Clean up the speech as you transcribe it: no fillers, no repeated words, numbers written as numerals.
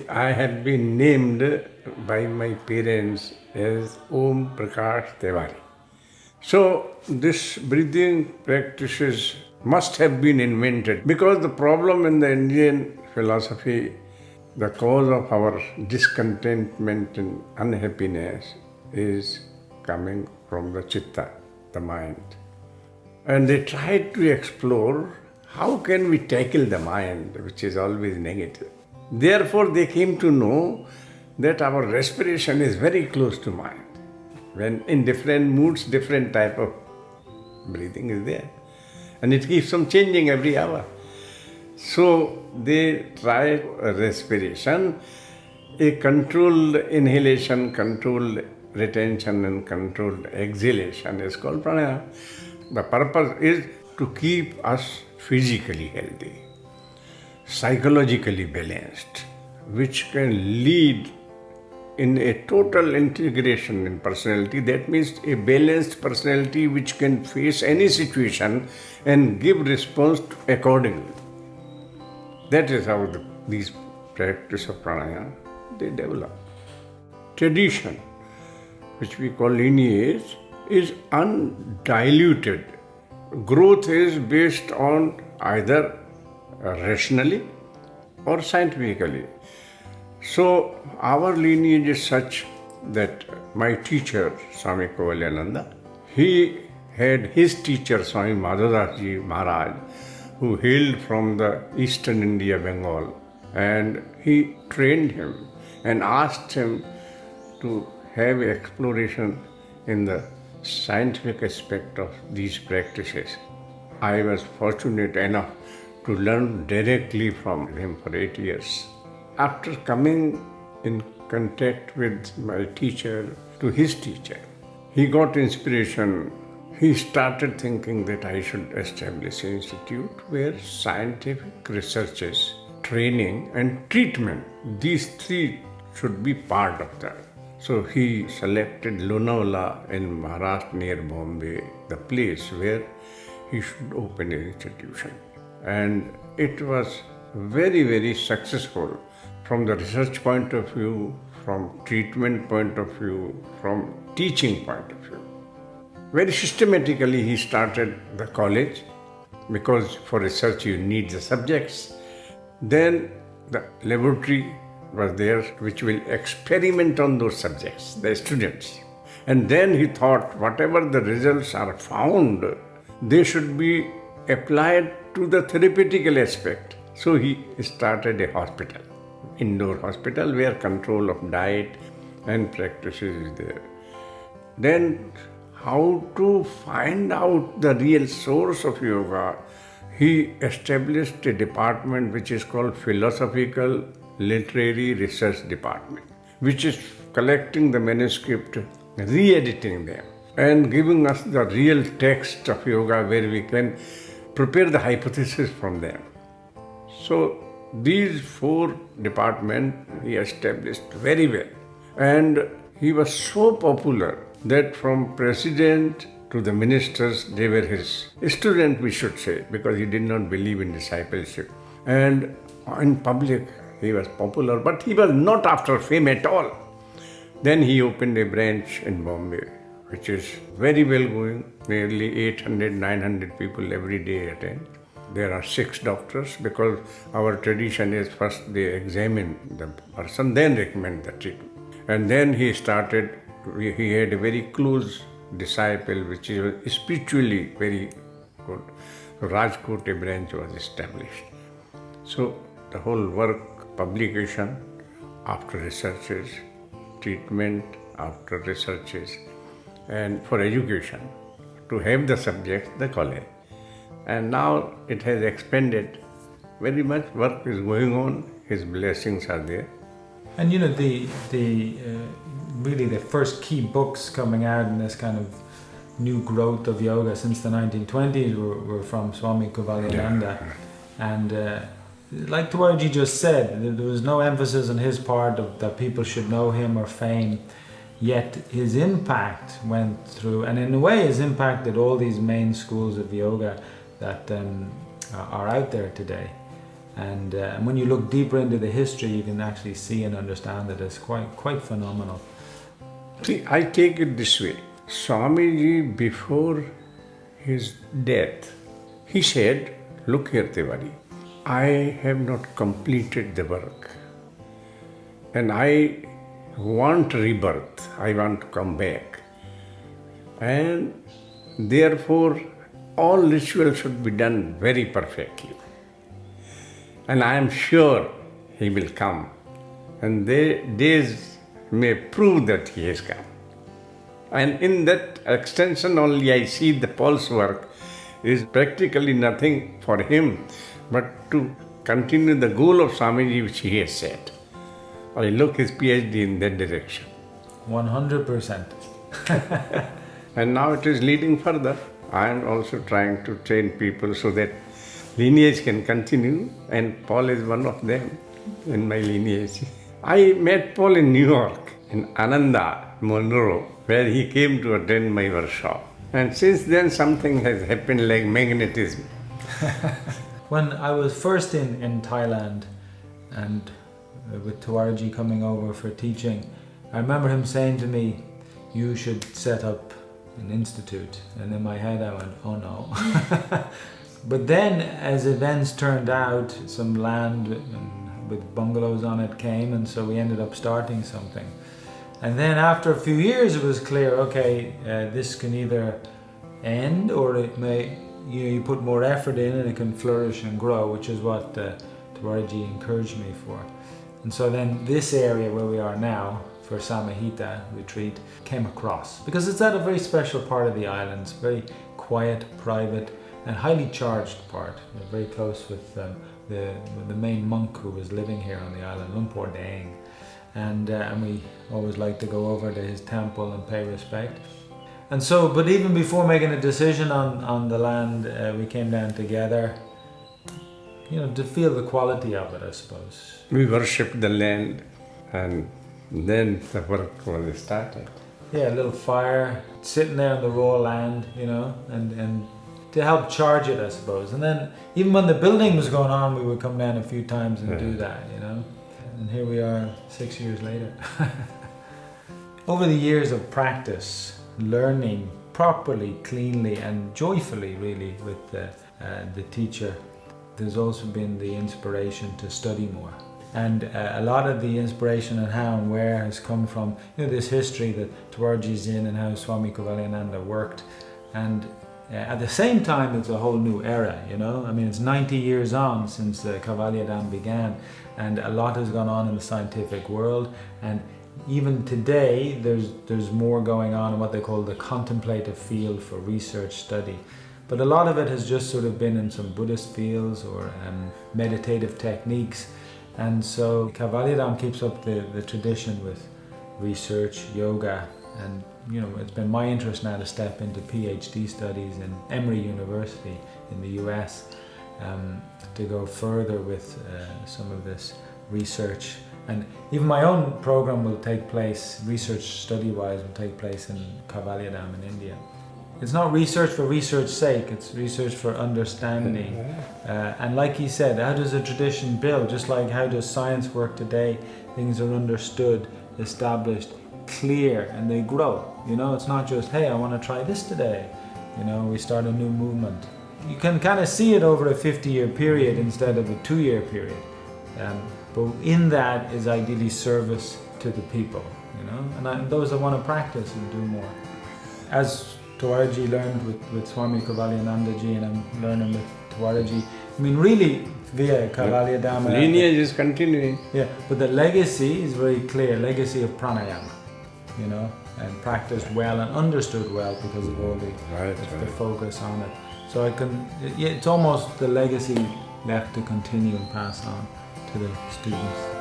I had been named by my parents as Om Prakash Tiwari. So this breathing practices must have been invented because the problem in the Indian philosophy, the cause of our discontentment and unhappiness is coming from the chitta, the mind. And they tried to explore how can we tackle the mind, which is always negative. Therefore, they came to know that our respiration is very close to mind. When in different moods, different type of breathing is there. And it keeps on changing every hour. So they try respiration, a controlled inhalation, controlled retention and controlled exhalation is called pranayama. The purpose is to keep us physically healthy, psychologically balanced, which can lead in a total integration in personality. That means a balanced personality which can face any situation and give response accordingly. That is how these practice of pranayama, they develop. Tradition, which we call lineage, is undiluted. Growth is based on either rationally or scientifically. So our lineage is such that my teacher, Swami Kaivalyadhama, he had his teacher, Swami Madhavdas Maharaj, who hailed from the eastern India, Bengal, and he trained him and asked him to have exploration in the scientific aspect of these practices. I was fortunate enough to learn directly from him for 8 years. After coming in contact with my teacher to his teacher, he got inspiration. He started thinking that I should establish an institute where scientific researches, training and treatment, these three should be part of that. So he selected Lonavala in Maharashtra near Bombay, the place where he should open an institution. And it was very, very successful from the research point of view, from treatment point of view, from teaching point of view. Very systematically he started the college because for research you need the subjects. Then the laboratory was there which will experiment on those subjects, the students. And then he thought whatever the results are found, they should be applied to the therapeutical aspect. So he started a hospital, indoor hospital where control of diet and practices is there. Then how to find out the real source of yoga, he established a department which is called Philosophical Literary Research Department, which is collecting the manuscript, re-editing them, and giving us the real text of yoga where we can prepare the hypothesis from them. So these 4 departments he established very well. And he was so popular that from president to the ministers, they were his students, we should say, because he did not believe in discipleship. And in public, he was popular, but he was not after fame at all. Then he opened a branch in Bombay, which is very well going. Nearly 800, 900 people every day attend. There are 6 doctors because our tradition is first they examine the person, then recommend the treatment. And then he started, he had a very close disciple which is spiritually very good. Rajkot, a branch was established. So the whole work, publication, after researches, treatment, after researches, and for education, to have the subject, the college. And now it has expanded very much, work is going on, his blessings are there. And you know, really the first key books coming out in this kind of new growth of yoga since the 1920s were from Swami Kaivalyadhama. Yeah. And like Tiwari just said, there was no emphasis on his part that people should know him or fame, yet his impact went through, and in a way his impact at all these main schools of yoga that are out there today. And when you look deeper into the history, you can actually see and understand that it's quite phenomenal. See, I take it this way. Swamiji, before his death, he said, look here, Tiwari, I have not completed the work. And I want rebirth. I want to come back. And therefore, all rituals should be done very perfectly. And I am sure he will come. And the days may prove that he has come. And in that extension only I see the Paul's work is practically nothing for him but to continue the goal of Swamiji which he has set. I look his PhD in that direction. 100%. And now it is leading further. I am also trying to train people so that lineage can continue, and Paul is one of them in my lineage. I met Paul in New York, in Ananda, Monroe, where he came to attend my workshop. And since then something has happened like magnetism. When I was first in Thailand and with Tiwari coming over for teaching, I remember him saying to me, you should set up an institute. And in my head I went, oh no. But then as events turned out, some land with bungalows on it came, and so we ended up starting something. And then after a few years it was clear, okay, this can either end or it may, you put more effort in and it can flourish and grow, which is what Tiwari encouraged me for. And so then this area where we are now for Samahita Retreat came across, because it's at a very special part of the islands, very quiet, private and highly charged part. We're very close with the main monk who was living here on the island, Paul Dallaghan. And we always like to go over to his temple and pay respect. And so, but even before making a decision on the land, we came down together, to feel the quality of it, I suppose. We worshipped the land, and then the work was started. Yeah, a little fire, sitting there on the raw land, and to help charge it, I suppose. And then even when the building was going on, we would come down a few times and do that, And here we are 6 years later. Over the years of practice, learning properly, cleanly and joyfully really with the teacher, there's also been the inspiration to study more. And a lot of the inspiration and how and where has come from this history that Tiwari's in and how Swami Kaivalyadhama worked. And at the same time, it's a whole new era, it's 90 years on since Kaivalyadhama began, and a lot has gone on in the scientific world. And even today, there's more going on in what they call the contemplative field for research study. But a lot of it has just sort of been in some Buddhist fields or meditative techniques. And so Kaivalyadhama keeps up the tradition with research, yoga, and it's been my interest now to step into PhD studies in Emory University in the US to go further with some of this research. And even my own program will take place, research study-wise, will take place in Kaivalyadhama in India. It's not research for research's sake, it's research for understanding. And like he said, how does a tradition build? Just like how does science work today? Things are understood, established, clear, and they grow. It's not just, hey, I want to try this today. We start a new movement. You can kind of see it over a 50-year period instead of a 2-year period. But in that is ideally service to the people, and those that want to practice and do more. As Tiwari learned with Swami Kaivalyadhama and I'm learning with Tiwari. Really via Kaivalyadhama. Lineage is continuing. Yeah, but the legacy is very clear, legacy of Pranayama, and practiced well and understood well because of all the focus on it. So it's almost the legacy left to continue and pass on to the students.